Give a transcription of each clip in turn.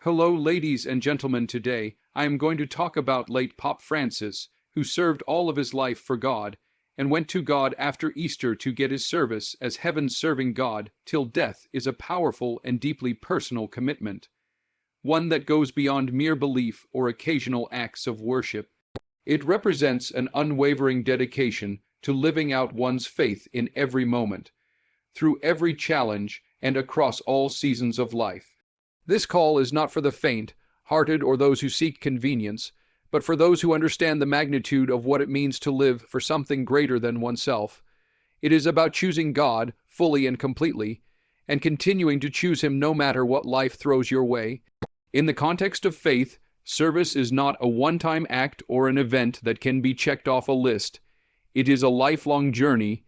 Hello, ladies and gentlemen. Today, I am going to talk about late Pope Francis, who served all of his life for God and went to God after Easter to get his service as heaven. Serving God till death is a powerful and deeply personal commitment, one that goes beyond mere belief or occasional acts of worship. It represents an unwavering dedication to living out one's faith in every moment, through every challenge, and across all seasons of life. This call is not for the faint-hearted or those who seek convenience, but for those who understand the magnitude of what it means to live for something greater than oneself. It is about choosing God fully and completely, and continuing to choose Him no matter what life throws your way. In the context of faith, service is not a one-time act or an event that can be checked off a list. It is a lifelong journey.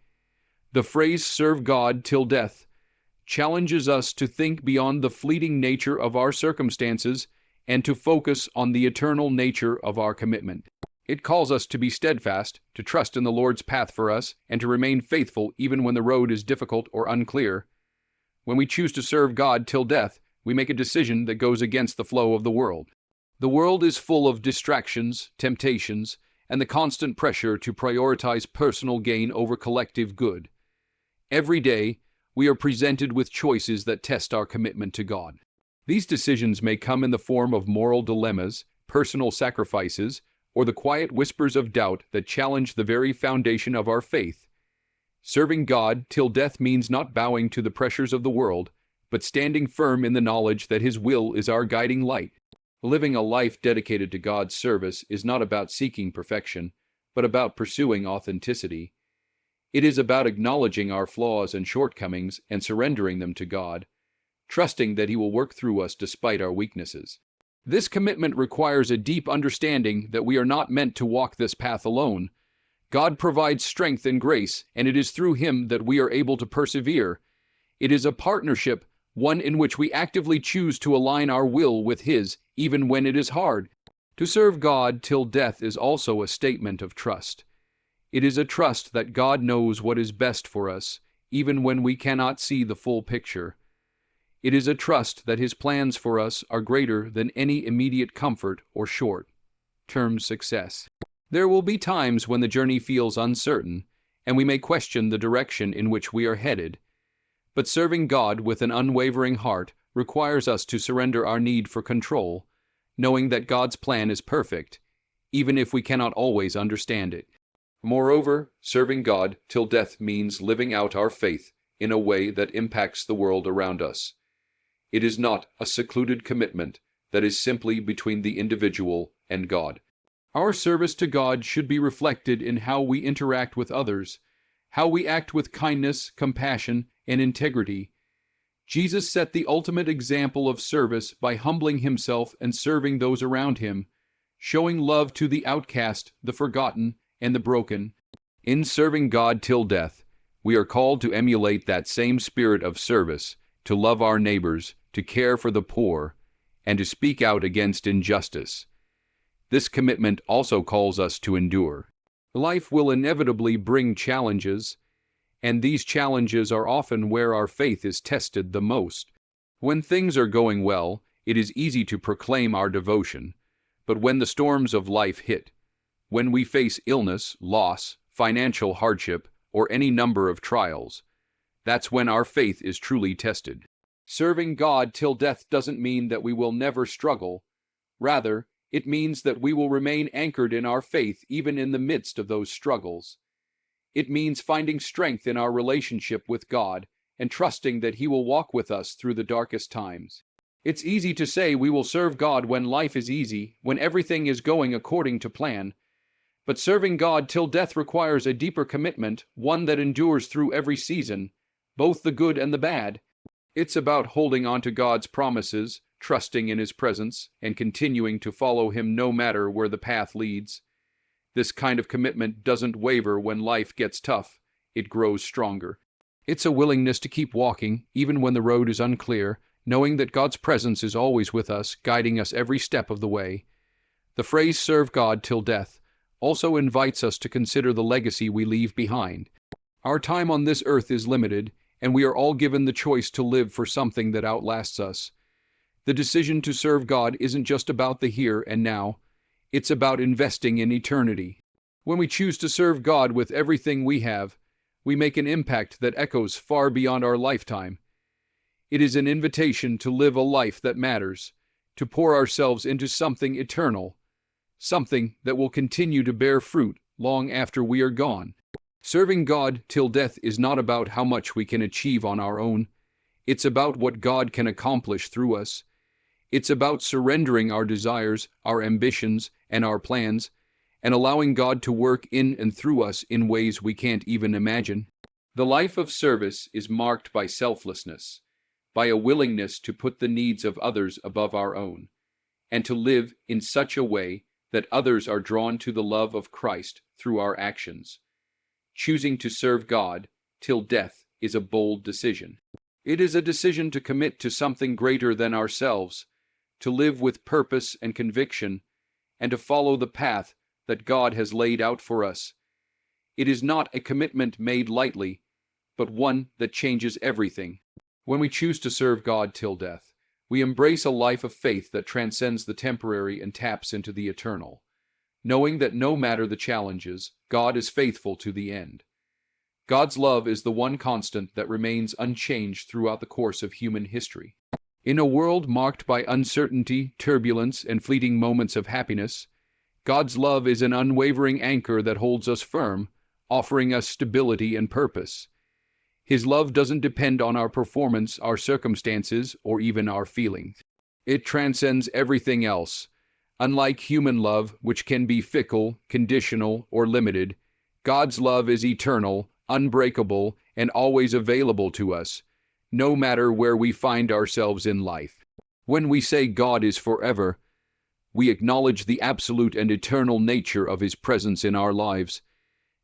The phrase "serve God till death" challenges us to think beyond the fleeting nature of our circumstances and to focus on the eternal nature of our commitment. It calls us to be steadfast, to trust in the Lord's path for us, and to remain faithful even when the road is difficult or unclear. When we choose to serve God till death, we make a decision that goes against the flow of the world. The world is full of distractions, temptations, and the constant pressure to prioritize personal gain over collective good. Every day, we are presented with choices that test our commitment to God. These decisions may come in the form of moral dilemmas, personal sacrifices, or the quiet whispers of doubt that challenge the very foundation of our faith. Serving God till death means not bowing to the pressures of the world, but standing firm in the knowledge that His will is our guiding light. Living a life dedicated to God's service is not about seeking perfection, but about pursuing authenticity. It is about acknowledging our flaws and shortcomings and surrendering them to God, trusting that He will work through us despite our weaknesses. This commitment requires a deep understanding that we are not meant to walk this path alone. God provides strength and grace, and it is through Him that we are able to persevere. It is a partnership, one in which we actively choose to align our will with His, even when it is hard. To serve God till death is also a statement of trust. It is a trust that God knows what is best for us, even when we cannot see the full picture. It is a trust that His plans for us are greater than any immediate comfort or short-term success. There will be times when the journey feels uncertain, and we may question the direction in which we are headed. But serving God with an unwavering heart requires us to surrender our need for control, knowing that God's plan is perfect, even if we cannot always understand it. Moreover, serving God till death means living out our faith in a way that impacts the world around us. It is not a secluded commitment that is simply between the individual and God. Our service to God should be reflected in how we interact with others, how we act with kindness, compassion, and integrity. Jesus set the ultimate example of service by humbling Himself and serving those around Him, showing love to the outcast, the forgotten, and the broken. In serving God till death, we are called to emulate that same spirit of service, to love our neighbors, to care for the poor, and to speak out against injustice. This commitment also calls us to endure. Life will inevitably bring challenges, and these challenges are often where our faith is tested the most. When things are going well, it is easy to proclaim our devotion, but when the storms of life hit, when we face illness, loss, financial hardship, or any number of trials, that's when our faith is truly tested. Serving God till death doesn't mean that we will never struggle. Rather, it means that we will remain anchored in our faith even in the midst of those struggles. It means finding strength in our relationship with God and trusting that He will walk with us through the darkest times. It's easy to say we will serve God when life is easy, when everything is going according to plan. But serving God till death requires a deeper commitment, one that endures through every season, both the good and the bad. It's about holding on to God's promises, trusting in His presence, and continuing to follow Him no matter where the path leads. This kind of commitment doesn't waver when life gets tough, it grows stronger. It's a willingness to keep walking, even when the road is unclear, knowing that God's presence is always with us, guiding us every step of the way. The phrase "serve God till death" also invites us to consider the legacy we leave behind. Our time on this earth is limited, and we are all given the choice to live for something that outlasts us. The decision to serve God isn't just about the here and now, it's about investing in eternity. When we choose to serve God with everything we have, we make an impact that echoes far beyond our lifetime. It is an invitation to live a life that matters, to pour ourselves into something eternal, something that will continue to bear fruit long after we are gone. Serving God till death is not about how much we can achieve on our own. It's about what God can accomplish through us. It's about surrendering our desires, our ambitions, and our plans, and allowing God to work in and through us in ways we can't even imagine. The life of service is marked by selflessness, by a willingness to put the needs of others above our own, and to live in such a way that others are drawn to the love of Christ through our actions. Choosing to serve God till death is a bold decision. It is a decision to commit to something greater than ourselves, to live with purpose and conviction, and to follow the path that God has laid out for us. It is not a commitment made lightly, but one that changes everything. When we choose to serve God till death, we embrace a life of faith that transcends the temporary and taps into the eternal, knowing that no matter the challenges, God is faithful to the end. God's love is the one constant that remains unchanged throughout the course of human history. In a world marked by uncertainty, turbulence, and fleeting moments of happiness, God's love is an unwavering anchor that holds us firm, offering us stability and purpose. His love doesn't depend on our performance, our circumstances, or even our feelings. It transcends everything else. Unlike human love, which can be fickle, conditional, or limited, God's love is eternal, unbreakable, and always available to us, no matter where we find ourselves in life. When we say God is forever, we acknowledge the absolute and eternal nature of His presence in our lives.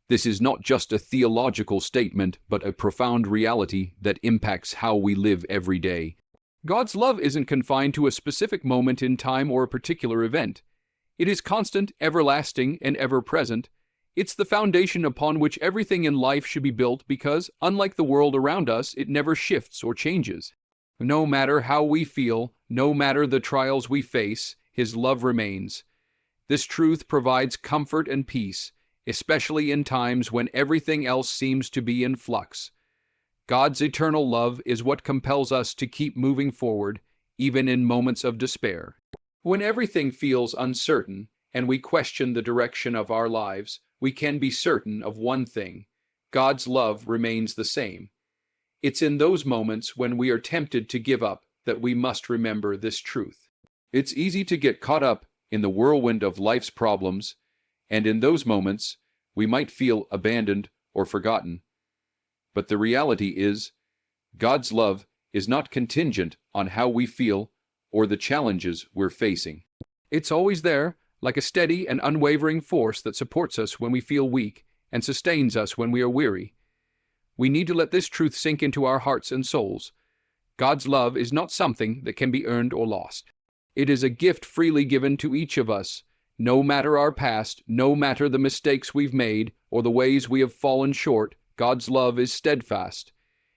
This is not just a theological statement, but a profound reality that impacts how we live every day. God's love isn't confined to a specific moment in time or a particular event. It is constant, everlasting, and ever-present. It's the foundation upon which everything in life should be built because, unlike the world around us, it never shifts or changes. No matter how we feel, no matter the trials we face, His love remains. This truth provides comfort and peace, especially in times when everything else seems to be in flux. God's eternal love is what compels us to keep moving forward, even in moments of despair. When everything feels uncertain and we question the direction of our lives, we can be certain of one thing: God's love remains the same. It's in those moments when we are tempted to give up that we must remember this truth. It's easy to get caught up in the whirlwind of life's problems, and in those moments, we might feel abandoned or forgotten. But the reality is, God's love is not contingent on how we feel or the challenges we're facing. It's always there, like a steady and unwavering force that supports us when we feel weak and sustains us when we are weary. We need to let this truth sink into our hearts and souls. God's love is not something that can be earned or lost. It is a gift freely given to each of us. No matter our past, no matter the mistakes we've made or the ways we have fallen short, God's love is steadfast.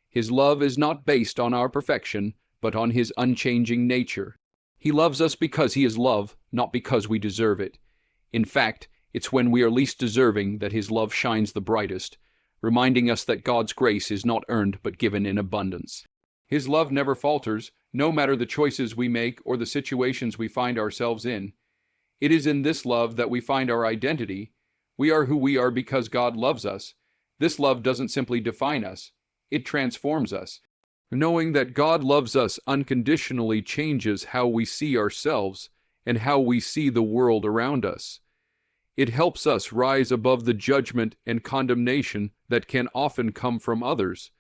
His love is not based on our perfection, but on His unchanging nature. He loves us because He is love, not because we deserve it. In fact, it's when we are least deserving that His love shines the brightest, reminding us that God's grace is not earned but given in abundance. His love never falters, no matter the choices we make or the situations we find ourselves in. It is in this love that we find our identity. We are who we are because God loves us. This love doesn't simply define us, it transforms us. Knowing that God loves us unconditionally changes how we see ourselves and how we see the world around us. It helps us rise above the judgment and condemnation that can often come from others,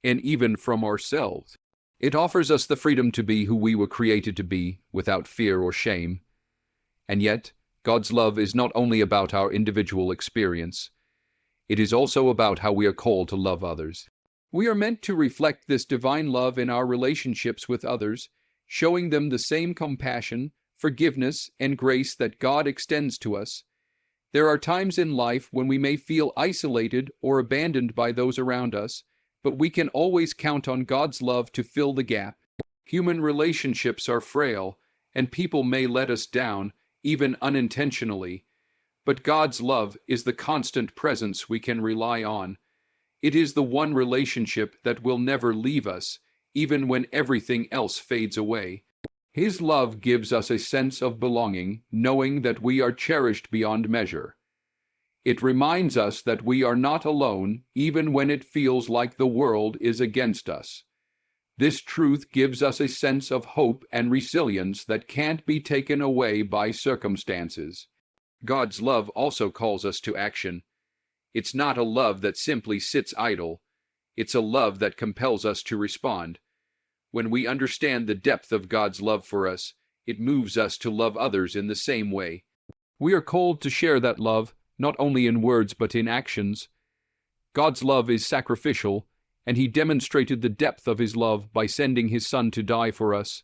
and even from ourselves. It offers us the freedom to be who we were created to be, without fear or shame. And yet, God's love is not only about our individual experience. It is also about how we are called to love others. We are meant to reflect this divine love in our relationships with others, showing them the same compassion, forgiveness, and grace that God extends to us. There are times in life when we may feel isolated or abandoned by those around us, but we can always count on God's love to fill the gap. Human relationships are frail, and people may let us down, even unintentionally. But God's love is the constant presence we can rely on. It is the one relationship that will never leave us, even when everything else fades away. His love gives us a sense of belonging, knowing that we are cherished beyond measure. It reminds us that we are not alone, even when it feels like the world is against us. This truth gives us a sense of hope and resilience that can't be taken away by circumstances. God's love also calls us to action. It's not a love that simply sits idle. It's a love that compels us to respond. When we understand the depth of God's love for us, it moves us to love others in the same way. We are called to share that love, not only in words but in actions. God's love is sacrificial, and He demonstrated the depth of His love by sending His Son to die for us.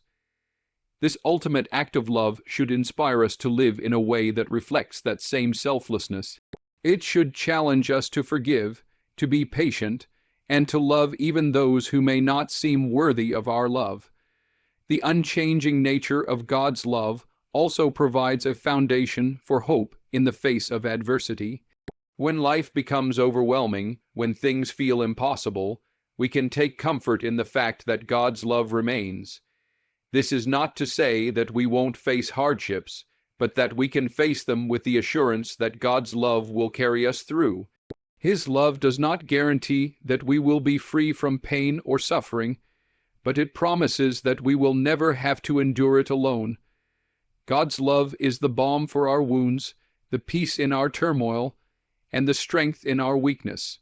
This ultimate act of love should inspire us to live in a way that reflects that same selflessness. It should challenge us to forgive, to be patient, and to love even those who may not seem worthy of our love. The unchanging nature of God's love also provides a foundation for hope in the face of adversity. When life becomes overwhelming, when things feel impossible, we can take comfort in the fact that God's love remains. This is not to say that we won't face hardships, but that we can face them with the assurance that God's love will carry us through. His love does not guarantee that we will be free from pain or suffering, but it promises that we will never have to endure it alone. God's love is the balm for our wounds, the peace in our turmoil, and the strength in our weakness.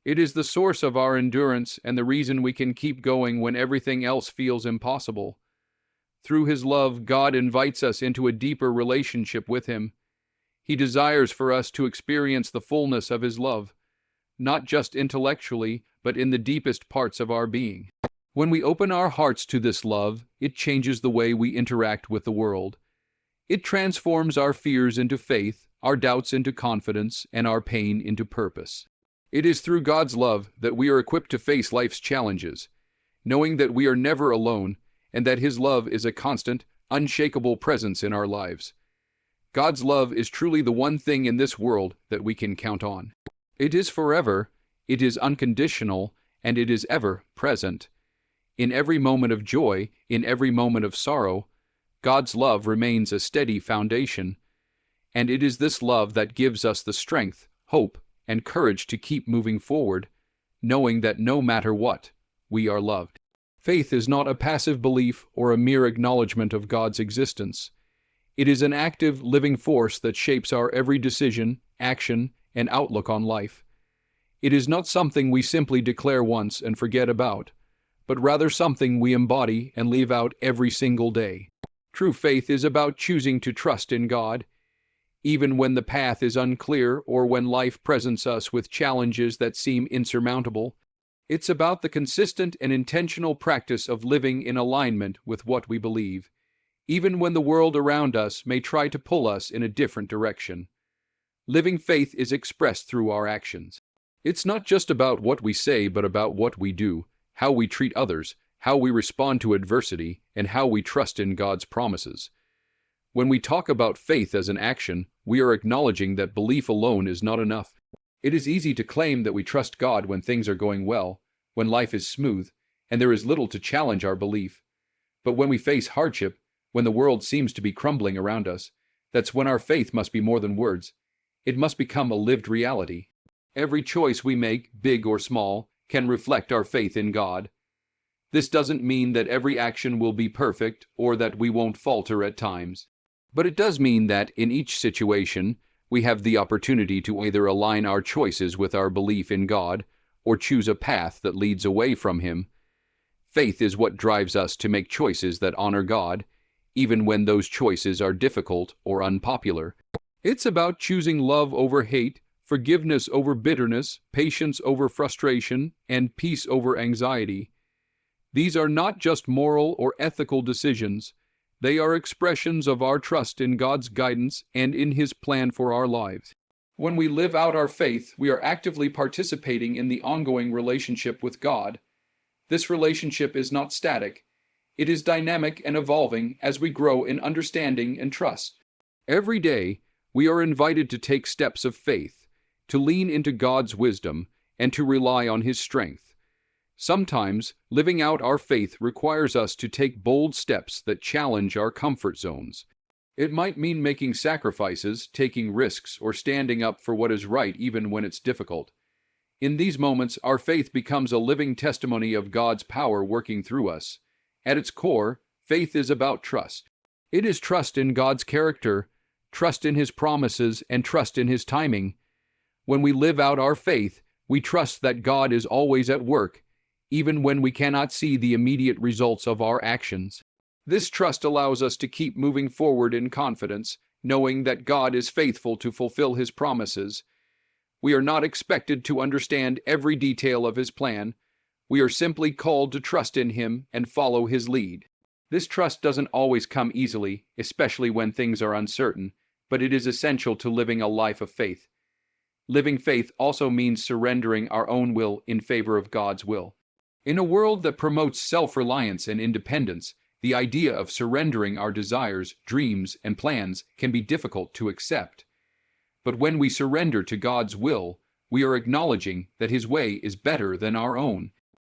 It is the source of our endurance and the reason we can keep going when everything else feels impossible. Through His love, God invites us into a deeper relationship with Him. He desires for us to experience the fullness of His love, not just intellectually, but in the deepest parts of our being. When we open our hearts to this love, it changes the way we interact with the world. It transforms our fears into faith, our doubts into confidence, and our pain into purpose. It is through God's love that we are equipped to face life's challenges, knowing that we are never alone and that His love is a constant, unshakable presence in our lives. God's love is truly the one thing in this world that we can count on. It is forever, it is unconditional, and it is ever present. In every moment of joy, in every moment of sorrow, God's love remains a steady foundation, and it is this love that gives us the strength, hope, and courage to keep moving forward, knowing that no matter what, we are loved. Faith is not a passive belief or a mere acknowledgement of God's existence. It is an active, living force that shapes our every decision, action, and outlook on life. It is not something we simply declare once and forget about, but rather something we embody and live out every single day. True faith is about choosing to trust in God, even when the path is unclear or when life presents us with challenges that seem insurmountable. It's about the consistent and intentional practice of living in alignment with what we believe, even when the world around us may try to pull us in a different direction. Living faith is expressed through our actions. It's not just about what we say, but about what we do, how we treat others, how we respond to adversity, and how we trust in God's promises. When we talk about faith as an action, we are acknowledging that belief alone is not enough. It is easy to claim that we trust God when things are going well, when life is smooth, and there is little to challenge our belief. But when we face hardship, when the world seems to be crumbling around us, that's when our faith must be more than words. It must become a lived reality. Every choice we make, big or small, can reflect our faith in God. This doesn't mean that every action will be perfect or that we won't falter at times. But it does mean that, in each situation, we have the opportunity to either align our choices with our belief in God or choose a path that leads away from Him. Faith is what drives us to make choices that honor God, even when those choices are difficult or unpopular. It's about choosing love over hate, forgiveness over bitterness, patience over frustration, and peace over anxiety. These are not just moral or ethical decisions. They are expressions of our trust in God's guidance and in His plan for our lives. When we live out our faith, we are actively participating in the ongoing relationship with God. This relationship is not static. It is dynamic and evolving as we grow in understanding and trust. Every day, we are invited to take steps of faith, to lean into God's wisdom, and to rely on His strength. Sometimes, living out our faith requires us to take bold steps that challenge our comfort zones. It might mean making sacrifices, taking risks, or standing up for what is right even when it's difficult. In these moments, our faith becomes a living testimony of God's power working through us. At its core, faith is about trust. It is trust in God's character, trust in His promises, and trust in His timing. When we live out our faith, we trust that God is always at work, even when we cannot see the immediate results of our actions. This trust allows us to keep moving forward in confidence, knowing that God is faithful to fulfill His promises. We are not expected to understand every detail of His plan. We are simply called to trust in Him and follow His lead. This trust doesn't always come easily, especially when things are uncertain, but it is essential to living a life of faith. Living faith also means surrendering our own will in favor of God's will. In a world that promotes self-reliance and independence, the idea of surrendering our desires, dreams, and plans can be difficult to accept. But when we surrender to God's will, we are acknowledging that His way is better than our own.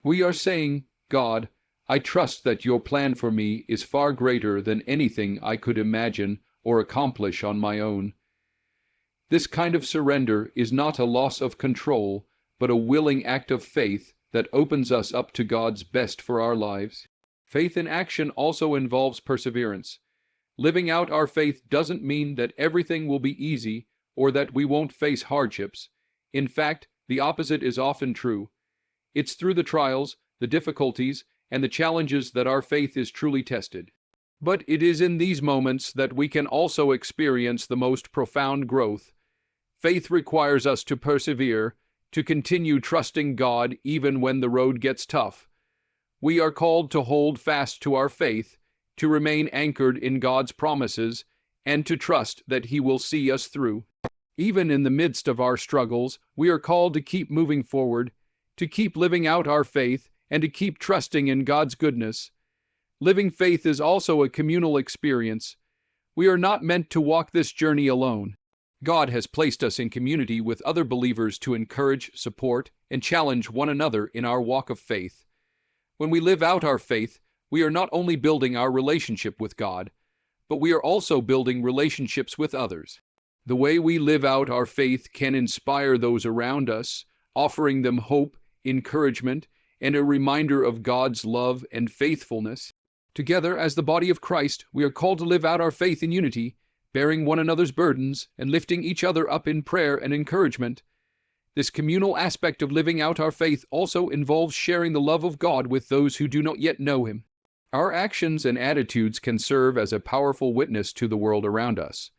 We are saying, God, I trust that your plan for me is far greater than anything I could imagine or accomplish on my own. This kind of surrender is not a loss of control, but a willing act of faith that opens us up to God's best for our lives. Faith in action also involves perseverance. Living out our faith doesn't mean that everything will be easy or that we won't face hardships. In fact, the opposite is often true. It's through the trials, the difficulties, and the challenges that our faith is truly tested. But it is in these moments that we can also experience the most profound growth. Faith requires us to persevere, to continue trusting God even when the road gets tough. We are called to hold fast to our faith, to remain anchored in God's promises, and to trust that He will see us through. Even in the midst of our struggles, we are called to keep moving forward, to keep living out our faith, and to keep trusting in God's goodness. Living faith is also a communal experience. We are not meant to walk this journey alone. God has placed us in community with other believers to encourage, support, and challenge one another in our walk of faith. When we live out our faith, we are not only building our relationship with God, but we are also building relationships with others. The way we live out our faith can inspire those around us, offering them hope, encouragement, and a reminder of God's love and faithfulness. Together, as the body of Christ, we are called to live out our faith in unity, bearing one another's burdens and lifting each other up in prayer and encouragement. This communal aspect of living out our faith also involves sharing the love of God with those who do not yet know Him. Our actions and attitudes can serve as a powerful witness to the world around us.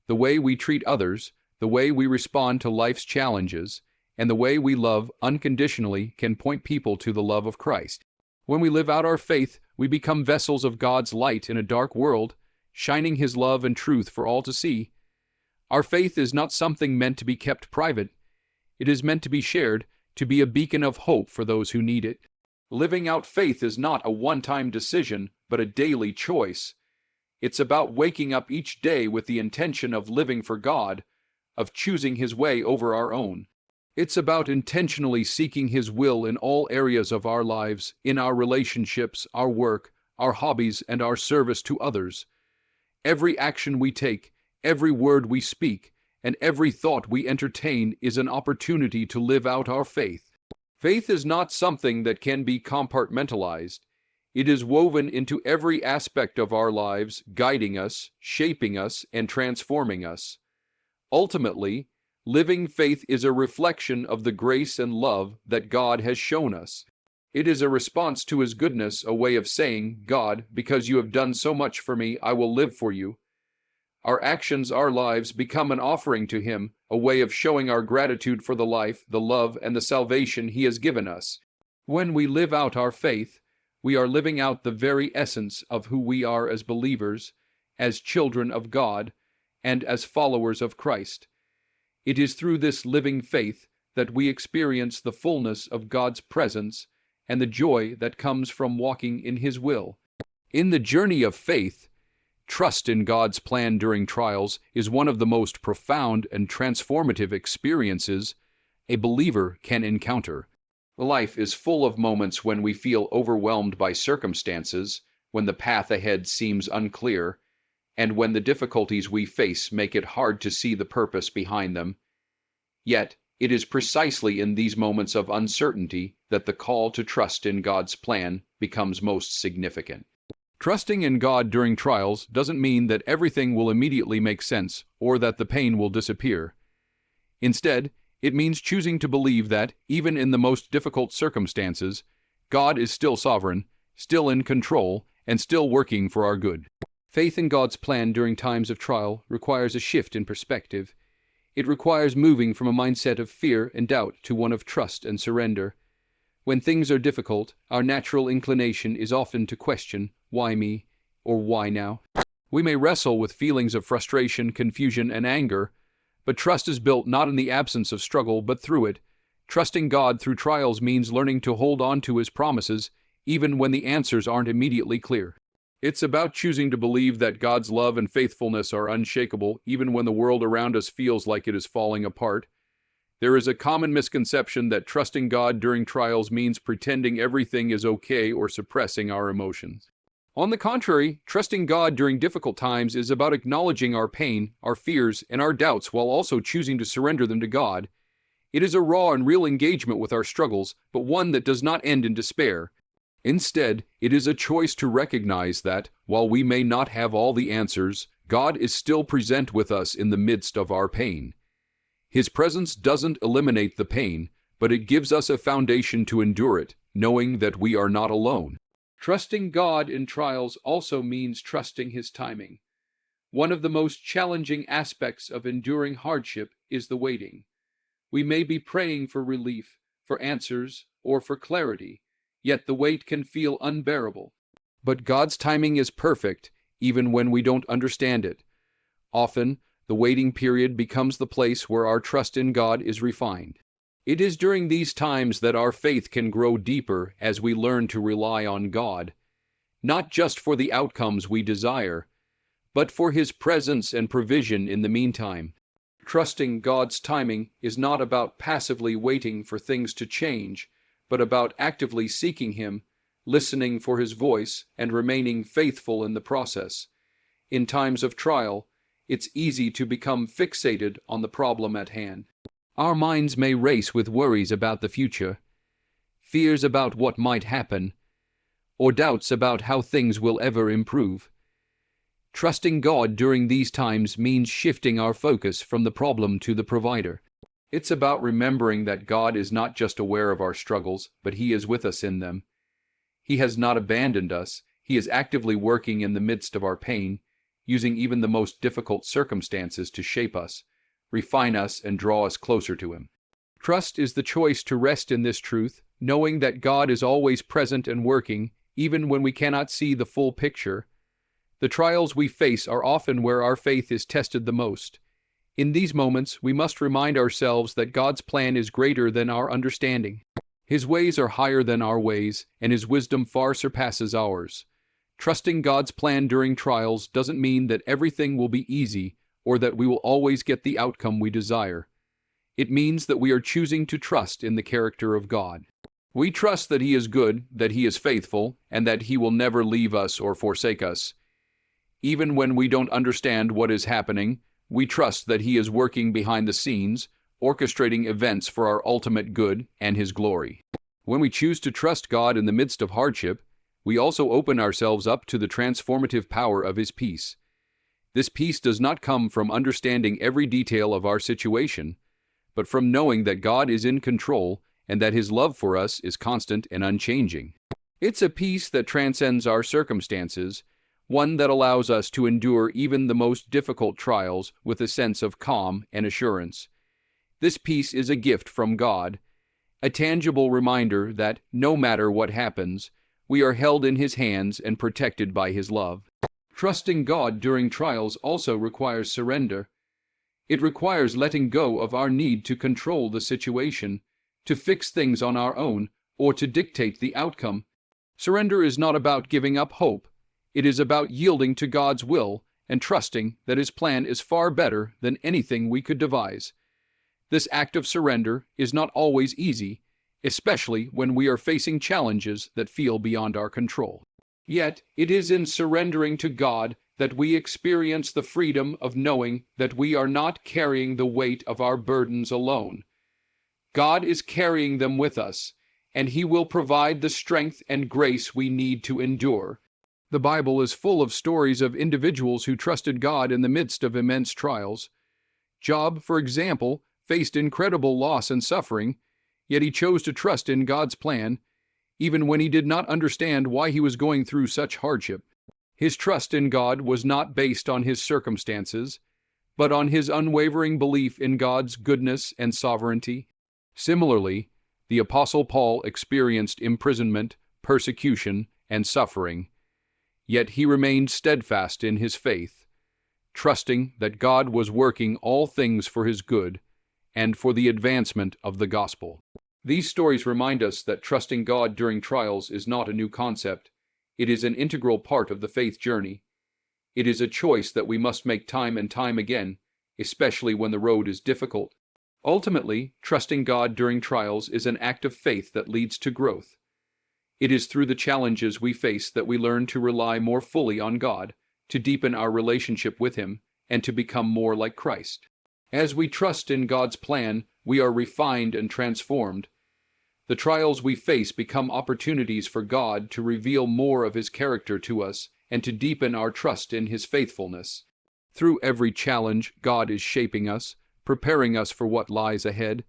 The way we treat others, the way we respond to life's challenges, and the way we love unconditionally can point people to the love of Christ. When we live out our faith, we become vessels of God's light in a dark world, shining His love and truth for all to see. Our faith is not something meant to be kept private. It is meant to be shared, to be a beacon of hope for those who need it. Living out faith is not a one-time decision, but a daily choice. It's about waking up each day with the intention of living for God, of choosing His way over our own. It's about intentionally seeking His will in all areas of our lives, in our relationships, our work, our hobbies, and our service to others. Every action we take, every word we speak, and every thought we entertain is an opportunity to live out our faith. Faith is not something that can be compartmentalized. It is woven into every aspect of our lives, guiding us, shaping us, and transforming us. Ultimately, living faith is a reflection of the grace and love that God has shown us. It is a response to His goodness, a way of saying, God, because you have done so much for me, I will live for you. Our actions, our lives, become an offering to Him, a way of showing our gratitude for the life, the love, and the salvation He has given us. When we live out our faith, we are living out the very essence of who we are as believers, as children of God, and as followers of Christ. It is through this living faith that we experience the fullness of God's presence and the joy that comes from walking in His will. In the journey of faith, trust in God's plan during trials is one of the most profound and transformative experiences a believer can encounter. Life is full of moments when we feel overwhelmed by circumstances, when the path ahead seems unclear, and when the difficulties we face make it hard to see the purpose behind them. Yet, it is precisely in these moments of uncertainty that the call to trust in God's plan becomes most significant. Trusting in God during trials doesn't mean that everything will immediately make sense or that the pain will disappear. Instead, it means choosing to believe that, even in the most difficult circumstances, God is still sovereign, still in control, and still working for our good. Faith in God's plan during times of trial requires a shift in perspective. It requires moving from a mindset of fear and doubt to one of trust and surrender. When things are difficult, our natural inclination is often to question, why me, or why now? We may wrestle with feelings of frustration, confusion, and anger, but trust is built not in the absence of struggle, but through it. Trusting God through trials means learning to hold on to His promises, even when the answers aren't immediately clear. It's about choosing to believe that God's love and faithfulness are unshakable, even when the world around us feels like it is falling apart. There is a common misconception that trusting God during trials means pretending everything is okay or suppressing our emotions. On the contrary, trusting God during difficult times is about acknowledging our pain, our fears, and our doubts while also choosing to surrender them to God. It is a raw and real engagement with our struggles, but one that does not end in despair. Instead, it is a choice to recognize that, while we may not have all the answers, God is still present with us in the midst of our pain. His presence doesn't eliminate the pain, but it gives us a foundation to endure it, knowing that we are not alone. Trusting God in trials also means trusting His timing. One of the most challenging aspects of enduring hardship is the waiting. We may be praying for relief, for answers, or for clarity, yet the wait can feel unbearable. But God's timing is perfect, even when we don't understand it. Often, the waiting period becomes the place where our trust in God is refined. It is during these times that our faith can grow deeper as we learn to rely on God, not just for the outcomes we desire, but for His presence and provision in the meantime. Trusting God's timing is not about passively waiting for things to change, but about actively seeking Him, listening for His voice, and remaining faithful in the process. In times of trial, it's easy to become fixated on the problem at hand. Our minds may race with worries about the future, fears about what might happen, or doubts about how things will ever improve. Trusting God during these times means shifting our focus from the problem to the provider. It's about remembering that God is not just aware of our struggles, but He is with us in them. He has not abandoned us. He is actively working in the midst of our pain, using even the most difficult circumstances to shape us, refine us, and draw us closer to Him. Trust is the choice to rest in this truth, knowing that God is always present and working, even when we cannot see the full picture. The trials we face are often where our faith is tested the most. In these moments, we must remind ourselves that God's plan is greater than our understanding. His ways are higher than our ways, and His wisdom far surpasses ours. Trusting God's plan during trials doesn't mean that everything will be easy or that we will always get the outcome we desire. It means that we are choosing to trust in the character of God. We trust that He is good, that He is faithful, and that He will never leave us or forsake us. Even when we don't understand what is happening, we trust that He is working behind the scenes, orchestrating events for our ultimate good and His glory. When we choose to trust God in the midst of hardship, we also open ourselves up to the transformative power of His peace. This peace does not come from understanding every detail of our situation, but from knowing that God is in control and that His love for us is constant and unchanging. It's a peace that transcends our circumstances, one that allows us to endure even the most difficult trials with a sense of calm and assurance. This peace is a gift from God, a tangible reminder that, no matter what happens, we are held in His hands and protected by His love. Trusting God during trials also requires surrender. It requires letting go of our need to control the situation, to fix things on our own, or to dictate the outcome. Surrender is not about giving up hope. It is about yielding to God's will and trusting that His plan is far better than anything we could devise. This act of surrender is not always easy, especially when we are facing challenges that feel beyond our control. Yet, it is in surrendering to God that we experience the freedom of knowing that we are not carrying the weight of our burdens alone. God is carrying them with us, and He will provide the strength and grace we need to endure. The Bible is full of stories of individuals who trusted God in the midst of immense trials. Job, for example, faced incredible loss and suffering, yet he chose to trust in God's plan, even when he did not understand why he was going through such hardship. His trust in God was not based on his circumstances, but on his unwavering belief in God's goodness and sovereignty. Similarly, the Apostle Paul experienced imprisonment, persecution, and suffering, yet he remained steadfast in his faith, trusting that God was working all things for his good and for the advancement of the gospel. These stories remind us that trusting God during trials is not a new concept. It is an integral part of the faith journey. It is a choice that we must make time and time again, especially when the road is difficult. Ultimately, trusting God during trials is an act of faith that leads to growth. It is through the challenges we face that we learn to rely more fully on God, to deepen our relationship with Him, and to become more like Christ. As we trust in God's plan, we are refined and transformed. The trials we face become opportunities for God to reveal more of His character to us and to deepen our trust in His faithfulness. Through every challenge, God is shaping us, preparing us for what lies ahead,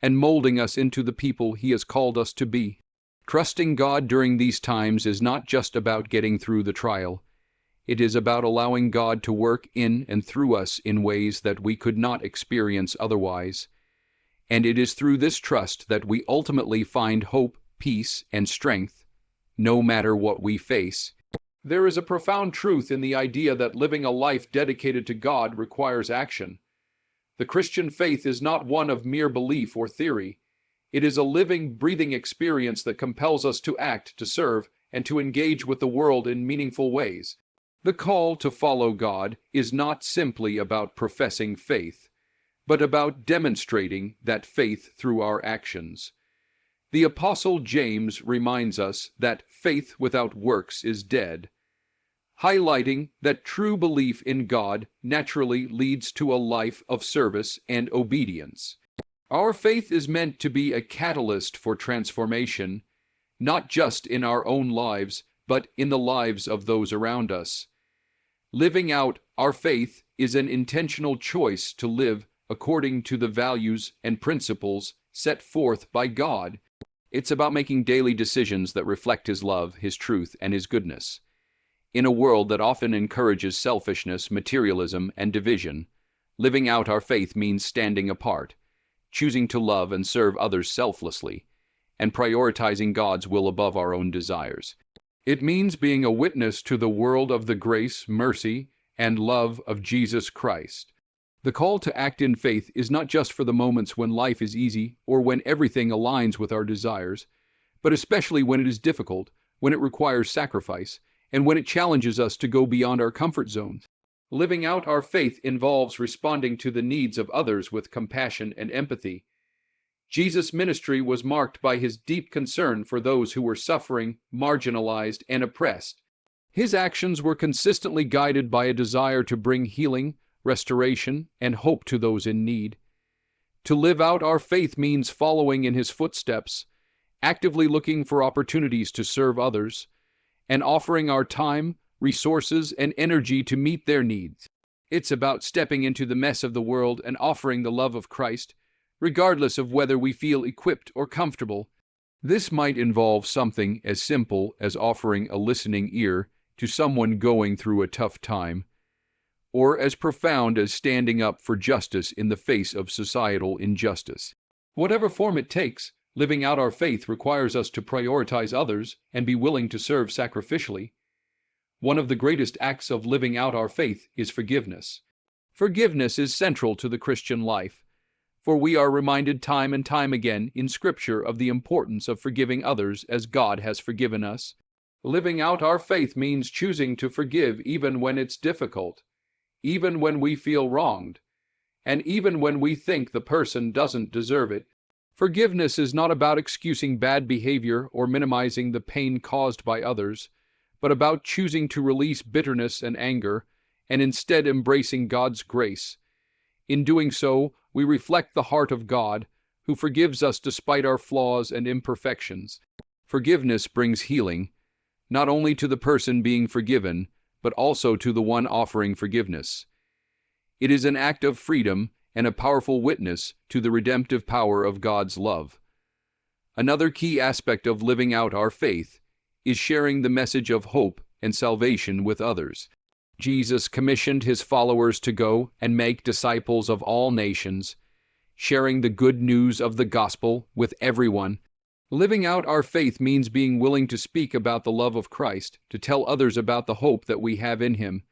and molding us into the people He has called us to be. Trusting God during these times is not just about getting through the trial. It is about allowing God to work in and through us in ways that we could not experience otherwise. And it is through this trust that we ultimately find hope, peace, and strength, no matter what we face. There is a profound truth in the idea that living a life dedicated to God requires action. The Christian faith is not one of mere belief or theory. It is a living, breathing experience that compels us to act, to serve, and to engage with the world in meaningful ways. The call to follow God is not simply about professing faith, but about demonstrating that faith through our actions. The Apostle James reminds us that faith without works is dead, highlighting that true belief in God naturally leads to a life of service and obedience. Our faith is meant to be a catalyst for transformation, not just in our own lives, but in the lives of those around us. Living out our faith is an intentional choice to live according to the values and principles set forth by God. It's about making daily decisions that reflect His love, His truth, and His goodness. In a world that often encourages selfishness, materialism, and division, living out our faith means standing apart, choosing to love and serve others selflessly, and prioritizing God's will above our own desires. It means being a witness to the world of the grace, mercy, and love of Jesus Christ. The call to act in faith is not just for the moments when life is easy or when everything aligns with our desires, but especially when it is difficult, when it requires sacrifice, and when it challenges us to go beyond our comfort zones. Living out our faith involves responding to the needs of others with compassion and empathy. Jesus' ministry was marked by His deep concern for those who were suffering, marginalized, and oppressed. His actions were consistently guided by a desire to bring healing, restoration, and hope to those in need. To live out our faith means following in His footsteps, actively looking for opportunities to serve others, and offering our time, resources, and energy to meet their needs. It's about stepping into the mess of the world and offering the love of Christ, regardless of whether we feel equipped or comfortable. This might involve something as simple as offering a listening ear to someone going through a tough time, or as profound as standing up for justice in the face of societal injustice. Whatever form it takes, living out our faith requires us to prioritize others and be willing to serve sacrificially. One of the greatest acts of living out our faith is forgiveness. Forgiveness is central to the Christian life, for we are reminded time and time again in Scripture of the importance of forgiving others as God has forgiven us. Living out our faith means choosing to forgive even when it's difficult, even when we feel wronged, and even when we think the person doesn't deserve it. Forgiveness is not about excusing bad behavior or minimizing the pain caused by others, but about choosing to release bitterness and anger, and instead embracing God's grace. In doing so, we reflect the heart of God, who forgives us despite our flaws and imperfections. Forgiveness brings healing, not only to the person being forgiven, but also to the one offering forgiveness. It is an act of freedom and a powerful witness to the redemptive power of God's love. Another key aspect of living out our faith is sharing the message of hope and salvation with others. Jesus commissioned his followers to go and make disciples of all nations, sharing the good news of the gospel with everyone. Living out our faith means being willing to speak about the love of Christ, to tell others about the hope that we have in him,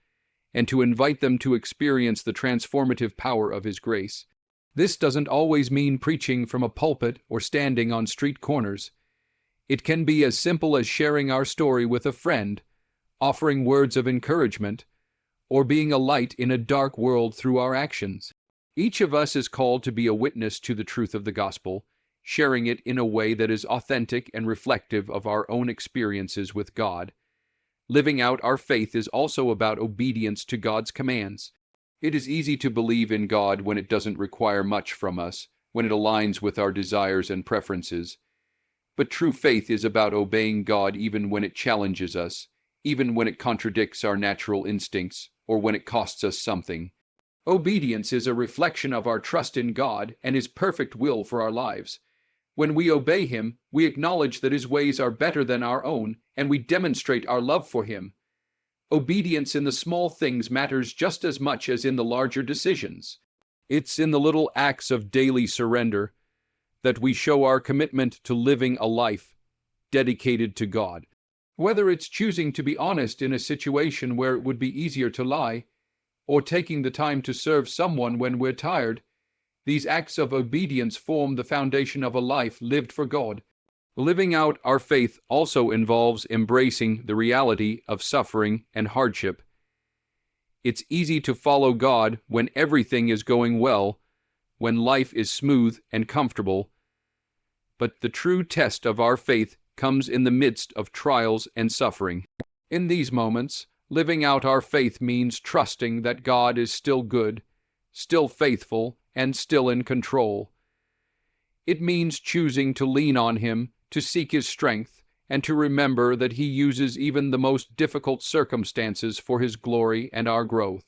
and to invite them to experience the transformative power of his grace. This doesn't always mean preaching from a pulpit or standing on street corners. It can be as simple as sharing our story with a friend, offering words of encouragement, or being a light in a dark world through our actions. Each of us is called to be a witness to the truth of the gospel, sharing it in a way that is authentic and reflective of our own experiences with God. Living out our faith is also about obedience to God's commands. It is easy to believe in God when it doesn't require much from us, when it aligns with our desires and preferences. But true faith is about obeying God even when it challenges us, even when it contradicts our natural instincts, or when it costs us something. Obedience is a reflection of our trust in God and his perfect will for our lives. When we obey him, we acknowledge that his ways are better than our own, and we demonstrate our love for him. Obedience in the small things matters just as much as in the larger decisions. It's in the little acts of daily surrender that we show our commitment to living a life dedicated to God. Whether it's choosing to be honest in a situation where it would be easier to lie, or taking the time to serve someone when we're tired, these acts of obedience form the foundation of a life lived for God. Living out our faith also involves embracing the reality of suffering and hardship. It's easy to follow God when everything is going well, when life is smooth and comfortable. But the true test of our faith comes in the midst of trials and suffering. In these moments, living out our faith means trusting that God is still good, still faithful, and still in control. It means choosing to lean on him, to seek his strength, and to remember that he uses even the most difficult circumstances for his glory and our growth.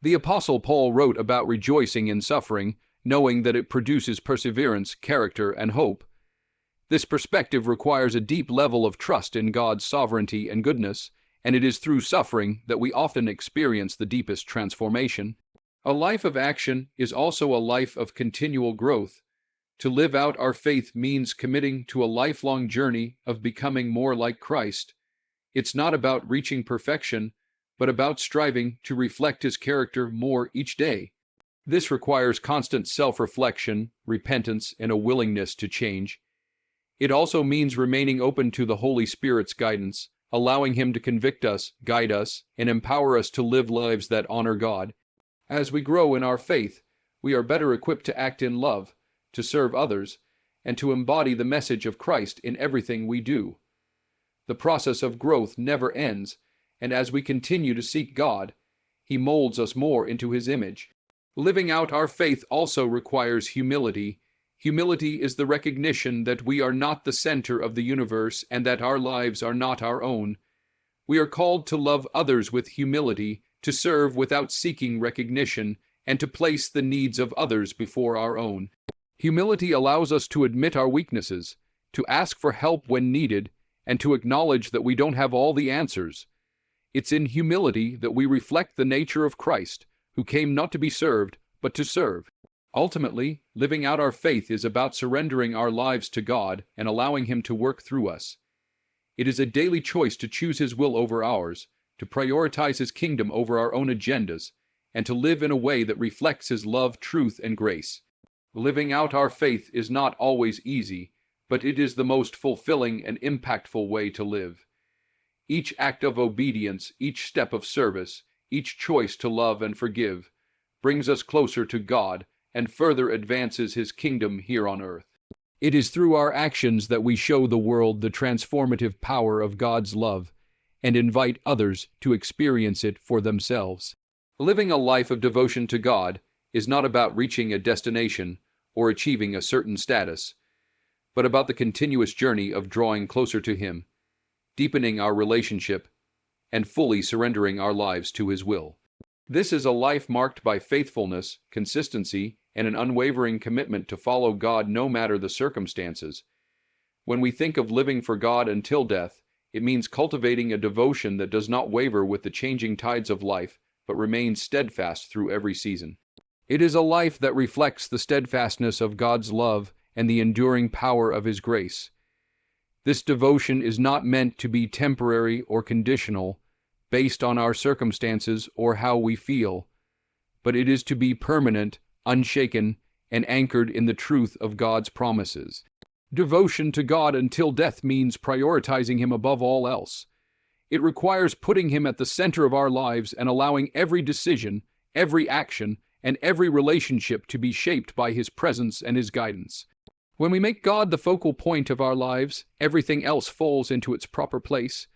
The Apostle Paul wrote about rejoicing in suffering, knowing that it produces perseverance, character, and hope. This perspective requires a deep level of trust in God's sovereignty and goodness, and it is through suffering that we often experience the deepest transformation. A life of action is also a life of continual growth. To live out our faith means committing to a lifelong journey of becoming more like Christ. It's not about reaching perfection, but about striving to reflect his character more each day. This requires constant self-reflection, repentance, and a willingness to change. It also means remaining open to the Holy Spirit's guidance, allowing him to convict us, guide us, and empower us to live lives that honor God. As we grow in our faith, we are better equipped to act in love, to serve others, and to embody the message of Christ in everything we do. The process of growth never ends, and as we continue to seek God, he molds us more into his image. Living out our faith also requires humility. Humility is the recognition that we are not the center of the universe and that our lives are not our own. We are called to love others with humility, to serve without seeking recognition, and to place the needs of others before our own. Humility allows us to admit our weaknesses, to ask for help when needed, and to acknowledge that we don't have all the answers. It's in humility that we reflect the nature of Christ, who came not to be served, but to serve. Ultimately, living out our faith is about surrendering our lives to God and allowing him to work through us. It is a daily choice to choose his will over ours, to prioritize his kingdom over our own agendas, and to live in a way that reflects his love, truth, and grace. Living out our faith is not always easy, but it is the most fulfilling and impactful way to live. Each act of obedience, each step of service, each choice to love and forgive, brings us closer to God and further advances His kingdom here on earth. It is through our actions that we show the world the transformative power of God's love and invite others to experience it for themselves. Living a life of devotion to God is not about reaching a destination or achieving a certain status, but about the continuous journey of drawing closer to Him, deepening our relationship, and fully surrendering our lives to His will. This is a life marked by faithfulness, consistency, and an unwavering commitment to follow God no matter the circumstances. When we think of living for God until death, it means cultivating a devotion that does not waver with the changing tides of life, but remains steadfast through every season. It is a life that reflects the steadfastness of God's love and the enduring power of His grace. This devotion is not meant to be temporary or conditional, based on our circumstances or how we feel, but it is to be permanent, unshaken, and anchored in the truth of God's promises. Devotion to God until death means prioritizing Him above all else. It requires putting Him at the center of our lives and allowing every decision, every action, and every relationship to be shaped by His presence and His guidance. When we make God the focal point of our lives, everything else falls into its proper place.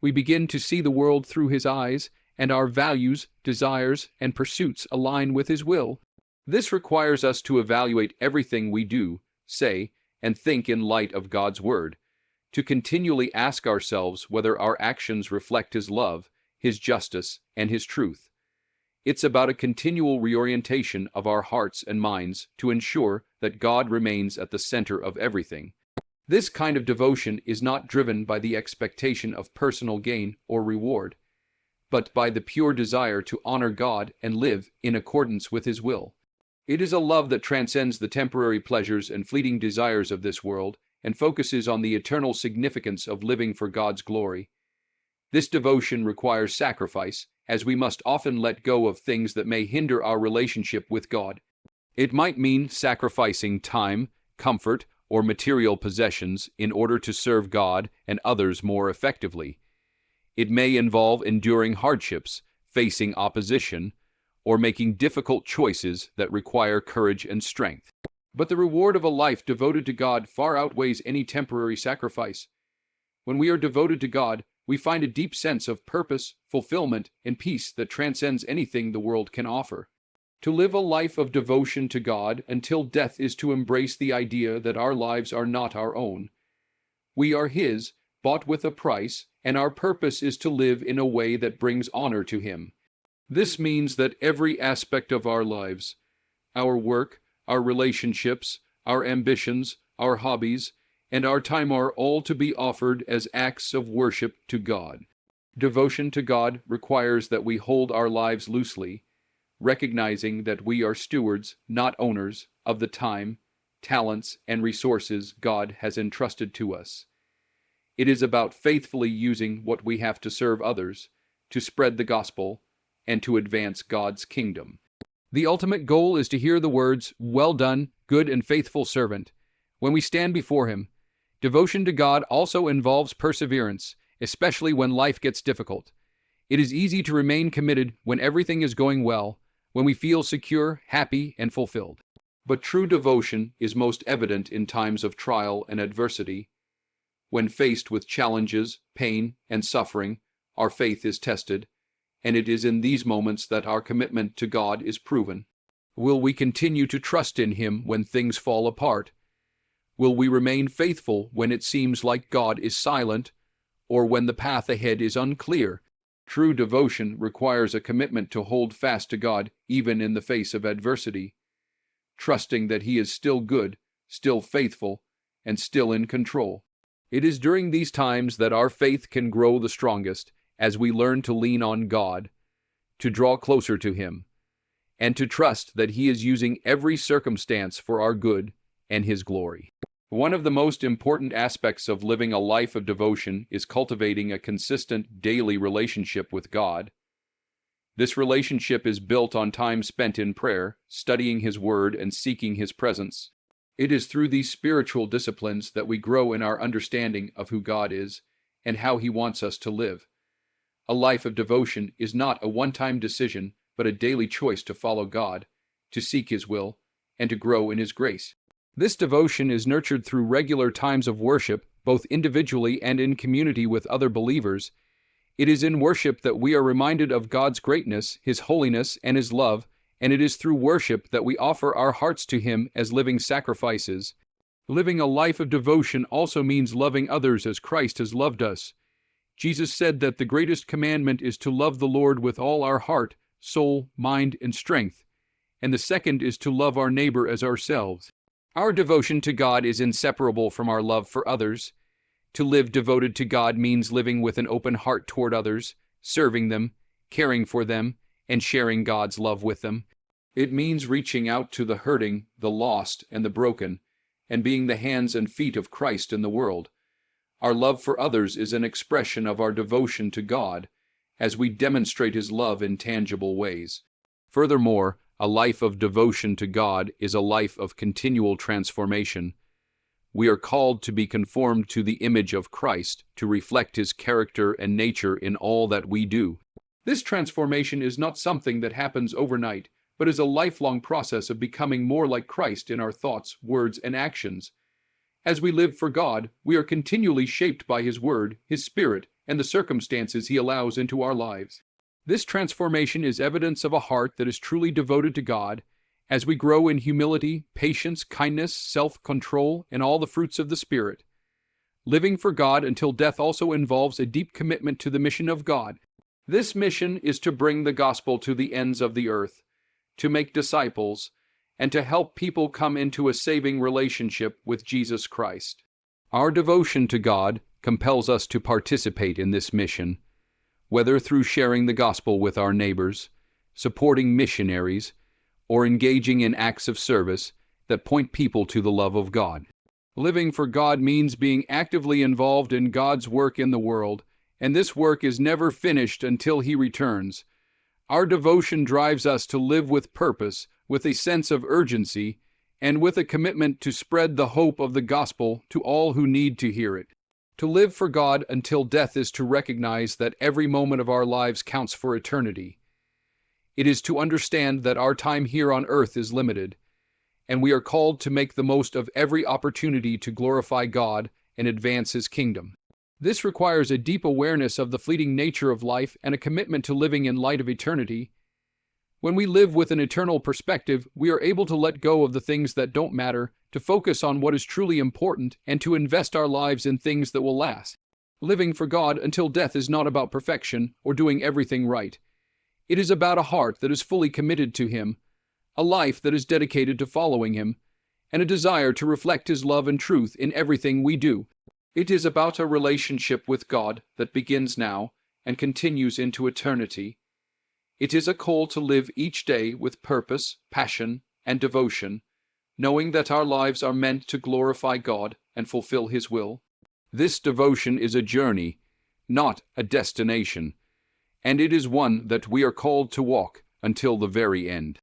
We begin to see the world through His eyes, and our values, desires, and pursuits align with His will. This requires us to evaluate everything we do, say, and think in light of God's Word, to continually ask ourselves whether our actions reflect His love, His justice, and His truth. It's about a continual reorientation of our hearts and minds to ensure that God remains at the center of everything. This kind of devotion is not driven by the expectation of personal gain or reward, but by the pure desire to honor God and live in accordance with His will. It is a love that transcends the temporary pleasures and fleeting desires of this world and focuses on the eternal significance of living for God's glory. This devotion requires sacrifice, as we must often let go of things that may hinder our relationship with God. It might mean sacrificing time, comfort, or material possessions in order to serve God and others more effectively. It may involve enduring hardships, facing opposition, or making difficult choices that require courage and strength. But the reward of a life devoted to God far outweighs any temporary sacrifice. When we are devoted to God, we find a deep sense of purpose, fulfillment, and peace that transcends anything the world can offer. To live a life of devotion to God until death is to embrace the idea that our lives are not our own. We are His, bought with a price, and our purpose is to live in a way that brings honor to Him. This means that every aspect of our lives, our work, our relationships, our ambitions, our hobbies, and our time are all to be offered as acts of worship to God. Devotion to God requires that we hold our lives loosely, recognizing that we are stewards, not owners, of the time, talents, and resources God has entrusted to us. It is about faithfully using what we have to serve others, to spread the gospel, and to advance God's kingdom. The ultimate goal is to hear the words, "Well done, good and faithful servant," when we stand before Him. Devotion to God also involves perseverance, especially when life gets difficult. It is easy to remain committed when everything is going well, when we feel secure, happy, and fulfilled. But true devotion is most evident in times of trial and adversity. When faced with challenges, pain, and suffering, our faith is tested, and it is in these moments that our commitment to God is proven. Will we continue to trust in Him when things fall apart? Will we remain faithful when it seems like God is silent, or when the path ahead is unclear? True devotion requires a commitment to hold fast to God even in the face of adversity, trusting that He is still good, still faithful, and still in control. It is during these times that our faith can grow the strongest, as we learn to lean on God, to draw closer to Him, and to trust that He is using every circumstance for our good and His glory. One of the most important aspects of living a life of devotion is cultivating a consistent daily relationship with God. This relationship is built on time spent in prayer, studying His Word, and seeking His presence. It is through these spiritual disciplines that we grow in our understanding of who God is and how He wants us to live. A life of devotion is not a one-time decision, but a daily choice to follow God, to seek His will, and to grow in His grace. This devotion is nurtured through regular times of worship, both individually and in community with other believers. It is in worship that we are reminded of God's greatness, His holiness, and His love, and it is through worship that we offer our hearts to Him as living sacrifices. Living a life of devotion also means loving others as Christ has loved us. Jesus said that the greatest commandment is to love the Lord with all our heart, soul, mind, and strength, and the second is to love our neighbor as ourselves. Our devotion to God is inseparable from our love for others. To live devoted to God means living with an open heart toward others, serving them, caring for them, and sharing God's love with them. It means reaching out to the hurting, the lost, and the broken, and being the hands and feet of Christ in the world. Our love for others is an expression of our devotion to God, as we demonstrate His love in tangible ways. Furthermore, a life of devotion to God is a life of continual transformation. We are called to be conformed to the image of Christ, to reflect His character and nature in all that we do. This transformation is not something that happens overnight, but is a lifelong process of becoming more like Christ in our thoughts, words, and actions. As we live for God, we are continually shaped by His Word, His Spirit, and the circumstances He allows into our lives. This transformation is evidence of a heart that is truly devoted to God. As we grow in humility, patience, kindness, self-control, and all the fruits of the Spirit. Living for God until death also involves a deep commitment to the mission of God. This mission is to bring the gospel to the ends of the earth, to make disciples, and to help people come into a saving relationship with Jesus Christ. Our devotion to God compels us to participate in this mission, whether through sharing the gospel with our neighbors, supporting missionaries, or engaging in acts of service that point people to the love of God. Living for God means being actively involved in God's work in the world, and this work is never finished until He returns. Our devotion drives us to live with purpose, with a sense of urgency, and with a commitment to spread the hope of the gospel to all who need to hear it. To live for God until death is to recognize that every moment of our lives counts for eternity. It is to understand that our time here on earth is limited, and we are called to make the most of every opportunity to glorify God and advance His kingdom. This requires a deep awareness of the fleeting nature of life and a commitment to living in light of eternity. When we live with an eternal perspective, we are able to let go of the things that don't matter, to focus on what is truly important, and to invest our lives in things that will last. Living for God until death is not about perfection or doing everything right. It is about a heart that is fully committed to Him, a life that is dedicated to following Him, and a desire to reflect His love and truth in everything we do. It is about a relationship with God that begins now and continues into eternity. It is a call to live each day with purpose, passion, and devotion, knowing that our lives are meant to glorify God and fulfill His will. This devotion is a journey, not a destination, and it is one that we are called to walk until the very end.